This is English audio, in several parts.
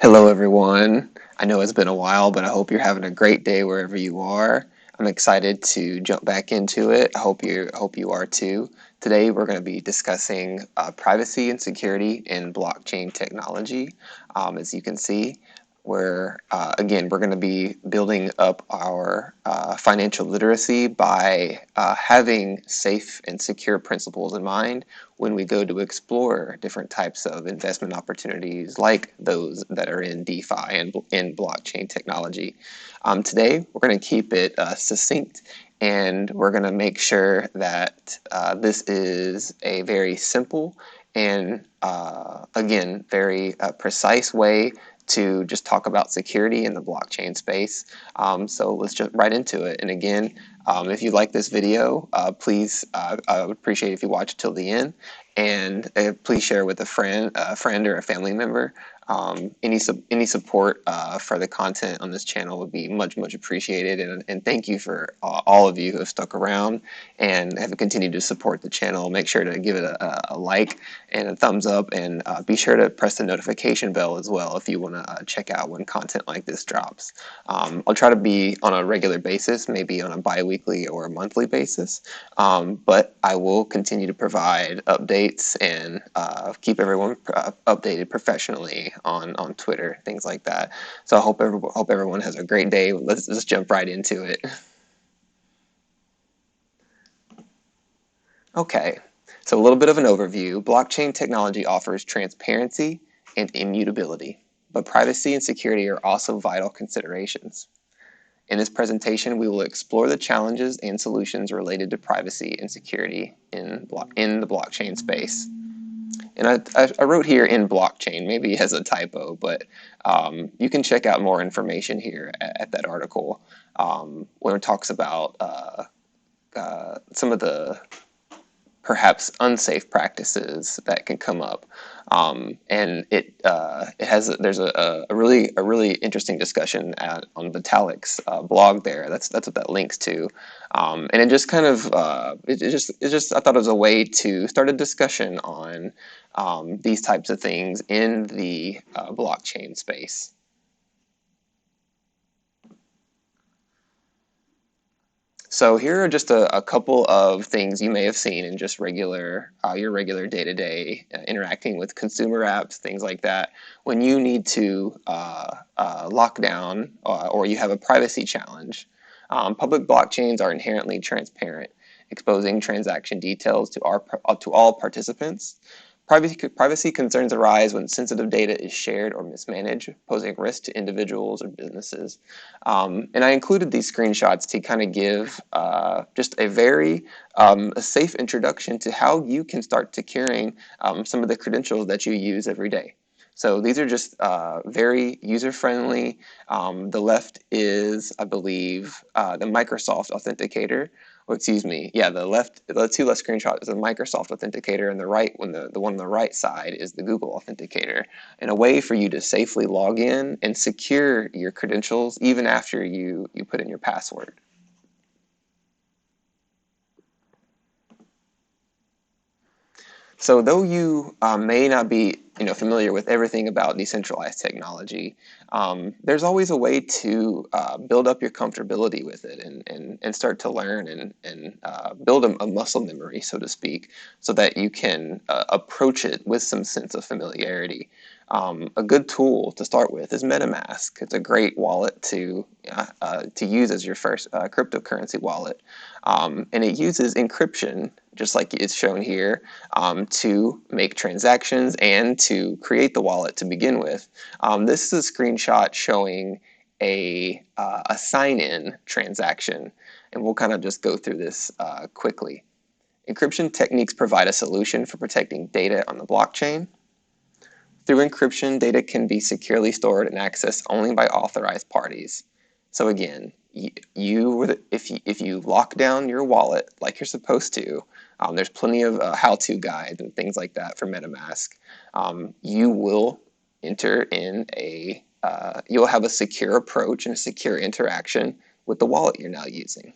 Hello, everyone. I know it's been a while, but I hope you're having a great day wherever you are. I'm excited to jump back into it. I hope you are too. Today, we're going to be discussing privacy and security in blockchain technology. As you can see, we're going to be building up our financial literacy by having safe and secure principles in mind when we go to explore different types of investment opportunities like those that are in DeFi and in blockchain technology. Today, we're going to keep it succinct, and we're going to make sure that this is a very simple and, again, very precise way to just talk about security in the blockchain space. So let's jump right into it. And again, if you like this video, please, I would appreciate if you watch till the end, and please share with a friend or a family member. Any support for the content on this channel would be much appreciated, and thank you for all of you who have stuck around and have continued to support the channel. Make sure to give it a like and a thumbs up, and be sure to press the notification bell as well if you want to check out when content like this drops. I'll try to be on a regular basis, maybe on a bi-weekly or a monthly basis, but I will continue to provide updates and keep everyone updated professionally on Twitter, things like that. So I hope everyone has a great day. Let's just jump right into it. Okay, so a little bit of an overview. Blockchain technology offers transparency and immutability, but privacy and security are also vital considerations. In this presentation, we will explore the challenges and solutions related to privacy and security in the blockchain space. And I wrote here in blockchain, maybe it has a typo, but you can check out more information here at that article where it talks about some of the perhaps unsafe practices that can come up. And there's a really interesting discussion on Vitalik's blog there. That's what that links to, and it just kind of it just I thought it was a way to start a discussion on these types of things in the blockchain space. So here are just a couple of things you may have seen in just your regular day-to-day interacting with consumer apps, things like that. When you need to lock down or you have a privacy challenge, public blockchains are inherently transparent, exposing transaction details to all participants. Privacy concerns arise when sensitive data is shared or mismanaged, posing risk to individuals or businesses. And I included these screenshots to kind of give just a very a safe introduction to how you can start securing some of the credentials that you use every day. So these are just very user-friendly. The left is, I believe, the Microsoft Authenticator. Or excuse me, yeah, the two left screenshots is a Microsoft Authenticator, and the one on the right side is the Google Authenticator, and a way for you to safely log in and secure your credentials even after you put in your password. So though you may not be familiar with everything about decentralized technology, there's always a way to build up your comfortability with it and start to learn and build a muscle memory, so to speak, so that you can approach it with some sense of familiarity. A good tool to start with is MetaMask. It's a great wallet to use as your first cryptocurrency wallet, and it uses encryption, just like it's shown here, to make transactions and to create the wallet to begin with. This is a screenshot showing a sign-in transaction, and we'll kind of just go through this quickly. Encryption techniques provide a solution for protecting data on the blockchain. Through encryption, data can be securely stored and accessed only by authorized parties. So again, if you lock down your wallet like you're supposed to, there's plenty of how-to guides and things like that for MetaMask. You will enter in you'll have a secure approach and a secure interaction with the wallet you're now using.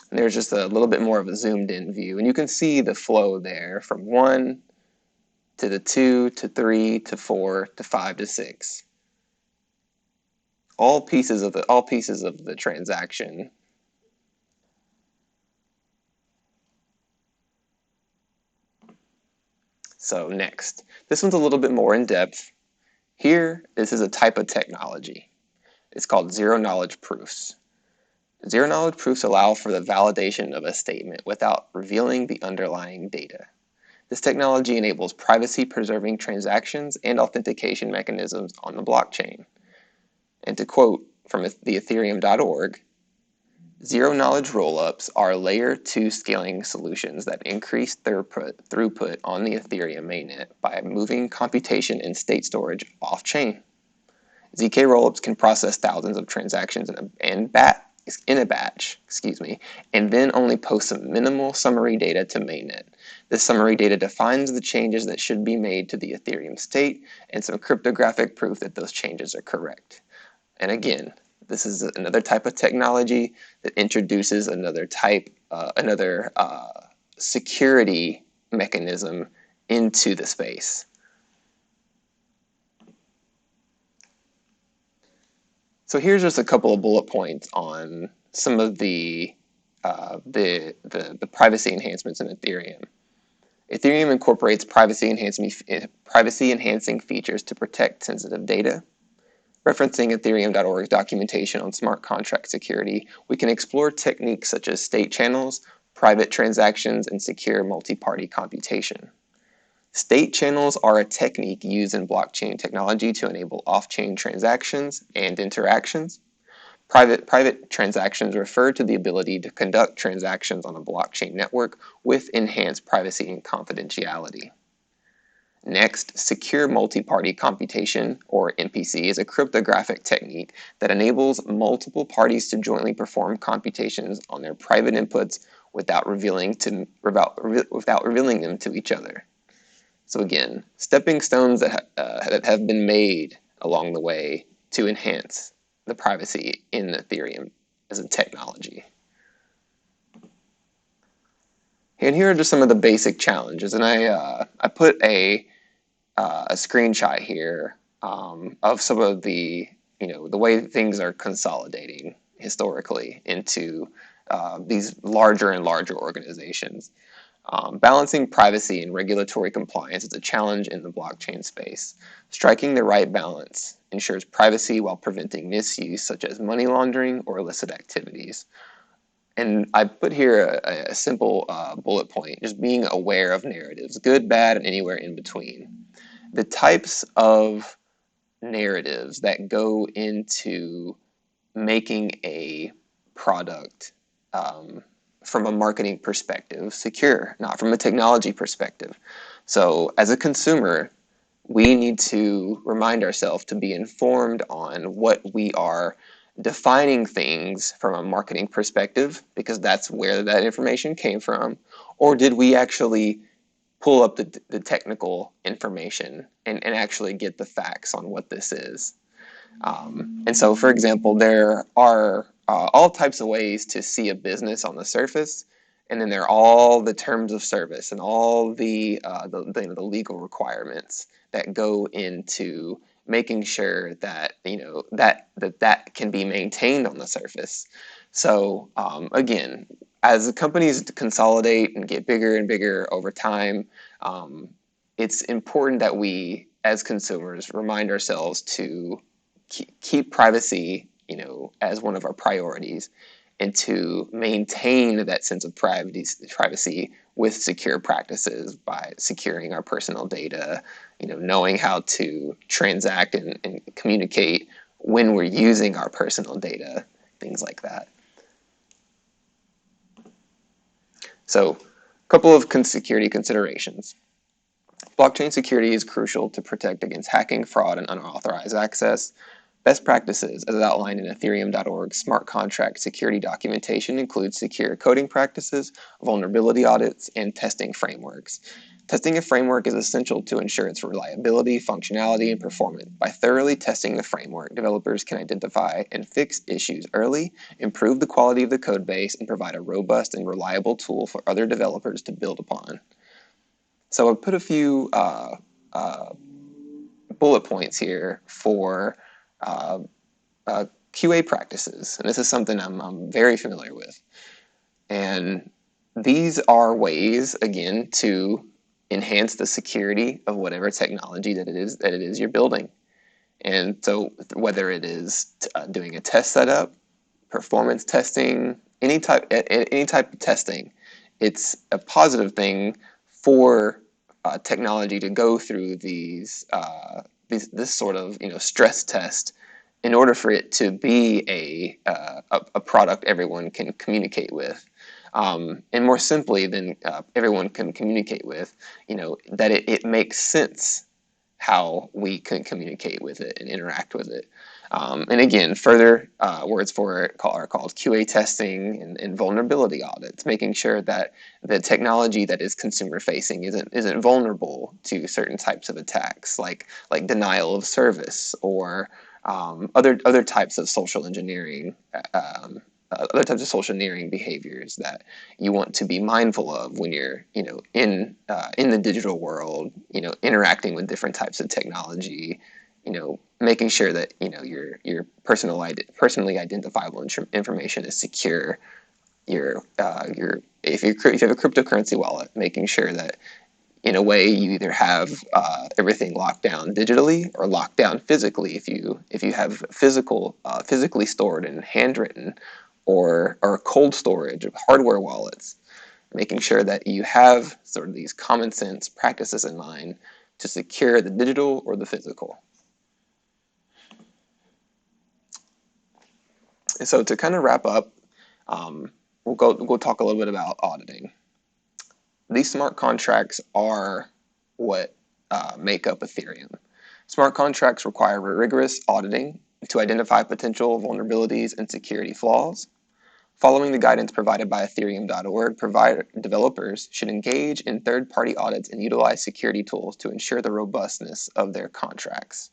And there's just a little bit more of a zoomed in view, and you can see the flow there from one to the 2 to 3 to 4 to 5 to 6. All pieces of the transaction. So next, this one's a little bit more in depth. Here, this is a type of technology. It's called zero-knowledge proofs. Zero-knowledge proofs allow for the validation of a statement without revealing the underlying data. This technology enables privacy-preserving transactions and authentication mechanisms on the blockchain. And to quote from the Ethereum.org, zero-knowledge rollups are layer 2 scaling solutions that increase throughput on the Ethereum mainnet by moving computation and state storage off-chain. ZK rollups can process thousands of transactions in a batch, and then only post some minimal summary data to mainnet. This summary data defines the changes that should be made to the Ethereum state and some cryptographic proof that those changes are correct. And again, this is another type of technology that introduces another security mechanism into the space. So here's just a couple of bullet points on some of the privacy enhancements in Ethereum. Ethereum incorporates privacy enhancing features to protect sensitive data. Referencing Ethereum.org's documentation on smart contract security, we can explore techniques such as state channels, private transactions, and secure multi-party computation. State channels are a technique used in blockchain technology to enable off-chain transactions and interactions. Private transactions refer to the ability to conduct transactions on a blockchain network with enhanced privacy and confidentiality. Next, secure multi-party computation, or MPC, is a cryptographic technique that enables multiple parties to jointly perform computations on their private inputs without revealing them to each other. So again, stepping stones that have been made along the way to enhance the privacy in Ethereum as a technology. And here are just some of the basic challenges, and I put a screenshot here of some of the way things are consolidating historically into these larger and larger organizations. Balancing privacy and regulatory compliance is a challenge in the blockchain space. Striking the right balance ensures privacy while preventing misuse, such as money laundering or illicit activities. And I put here a simple bullet point, just being aware of narratives, good, bad, and anywhere in between. The types of narratives that go into making a product from a marketing perspective secure, not from a technology perspective. So as a consumer, we need to remind ourselves to be informed on what we are defining things from a marketing perspective, because that's where that information came from, or did we actually pull up the technical information and actually get the facts on what this is. And so, for example, there are all types of ways to see a business on the surface, and then there are all the terms of service and all the legal requirements that go into making sure that that can be maintained on the surface. So again, as the companies consolidate and get bigger and bigger over time, it's important that we, as consumers, remind ourselves to keep privacy, as one of our priorities, and to maintain that sense of privacy with secure practices by securing our personal data, knowing how to transact and communicate when we're using our personal data, things like that. So, a couple of security considerations. Blockchain security is crucial to protect against hacking, fraud, and unauthorized access. Best practices, as outlined in Ethereum.org's smart contract security documentation, include secure coding practices, vulnerability audits, and testing frameworks. Testing a framework is essential to ensure its reliability, functionality, and performance. By thoroughly testing the framework, developers can identify and fix issues early, improve the quality of the code base, and provide a robust and reliable tool for other developers to build upon. So I put a few uh, bullet points here for uh, QA practices, and this is something I'm very familiar with. And these are ways, again, to enhance the security of whatever technology that it is you're building. And so, whether it is doing a test setup, performance testing, any type of testing, it's a positive thing for technology to go through this sort of stress test in order for it to be a product everyone can communicate with. And more simply than everyone can communicate with, that it makes sense how we can communicate with it and interact with it. And again, further words for it are called QA testing and vulnerability audits, making sure that the technology that is consumer facing isn't vulnerable to certain types of attacks, like denial of service or other types of social engineering. Other types of social engineering behaviors that you want to be mindful of when you're, in the digital world, interacting with different types of technology, making sure that your personally identifiable information is secure. If you have a cryptocurrency wallet, making sure that in a way you either have everything locked down digitally or locked down physically if you have physically stored and handwritten or cold storage of hardware wallets, making sure that you have sort of these common sense practices in mind to secure the digital or the physical. And so to kind of wrap up, we'll talk a little bit about auditing. These smart contracts are what make up Ethereum. Smart contracts require rigorous auditing to identify potential vulnerabilities and security flaws. Following the guidance provided by Ethereum.org, developers should engage in third-party audits and utilize security tools to ensure the robustness of their contracts.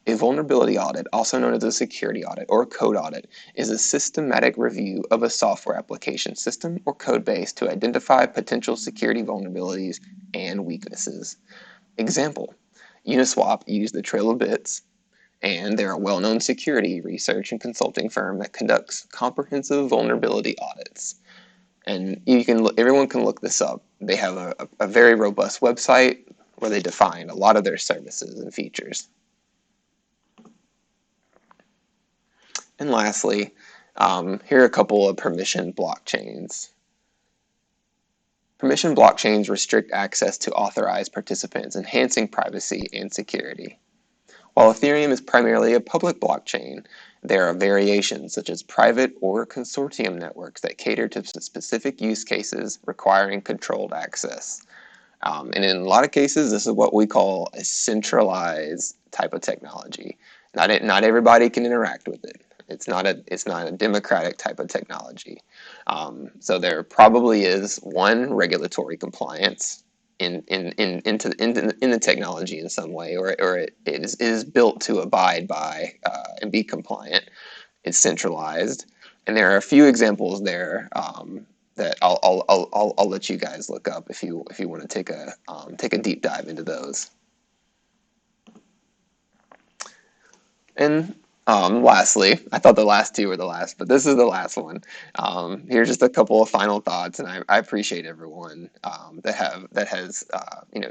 A vulnerability audit, also known as a security audit or code audit, is a systematic review of a software application system or code base to identify potential security vulnerabilities and weaknesses. Example: Uniswap used the Trail of Bits, and they're a well-known security research and consulting firm that conducts comprehensive vulnerability audits. And everyone can look this up. They have a very robust website where they define a lot of their services and features. And lastly, here are a couple of permission blockchains. Permission blockchains restrict access to authorized participants, enhancing privacy and security. While Ethereum is primarily a public blockchain, there are variations such as private or consortium networks that cater to specific use cases requiring controlled access. And in a lot of cases, this is what we call a centralized type of technology. Not everybody can interact with it. It's not a democratic type of technology. So there probably is one regulatory compliance in the technology in some way, or it is built to abide by and be compliant. It's centralized, and there are a few examples there that I'll let you guys look up if you want to take a deep dive into those. And lastly, I thought the last two were the last, but this is the last one. Here's just a couple of final thoughts, and I appreciate everyone that has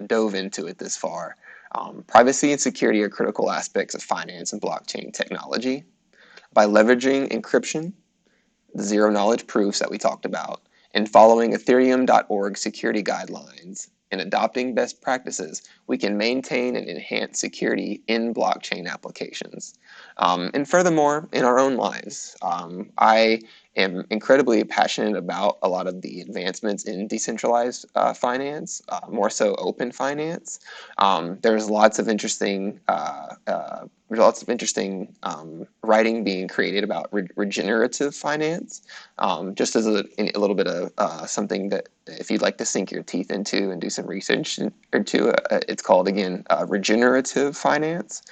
dove into it this far. Privacy and security are critical aspects of finance and blockchain technology. By leveraging encryption, the zero-knowledge proofs that we talked about, and following Ethereum.org security guidelines and adopting best practices, we can maintain and enhance security in blockchain applications. And furthermore, in our own lives, I am incredibly passionate about a lot of the advancements in decentralized finance, more so open finance. There's lots of interesting writing being created about regenerative finance. Just as a little bit of something that if you'd like to sink your teeth into and do some research into, it's called again regenerative finance.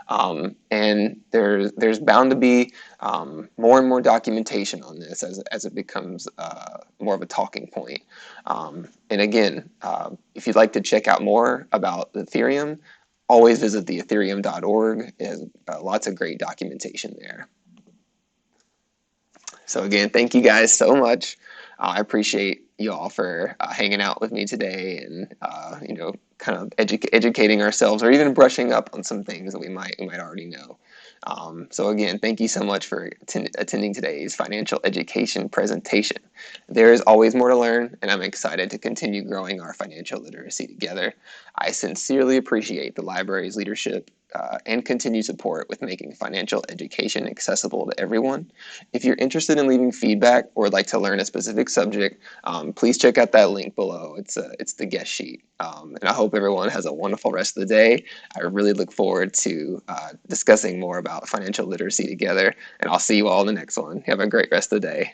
And there's bound to be more and more documentation on this as it becomes more of a talking point. And again, if you'd like to check out more about Ethereum, always visit the ethereum.org. It has lots of great documentation there. So again, thank you guys so much. I appreciate you all for hanging out with me today and kind of educating ourselves or even brushing up on some things that we might already know. So again, thank you so much for attending today's financial education presentation. There is always more to learn, and I'm excited to continue growing our financial literacy together. I sincerely appreciate the library's leadership and continued support with making financial education accessible to everyone. If you're interested in leaving feedback or would like to learn a specific subject, please check out that link below. It's the guest sheet. And I hope everyone has a wonderful rest of the day. I really look forward to discussing more about financial literacy together, and I'll see you all in the next one. Have a great rest of the day.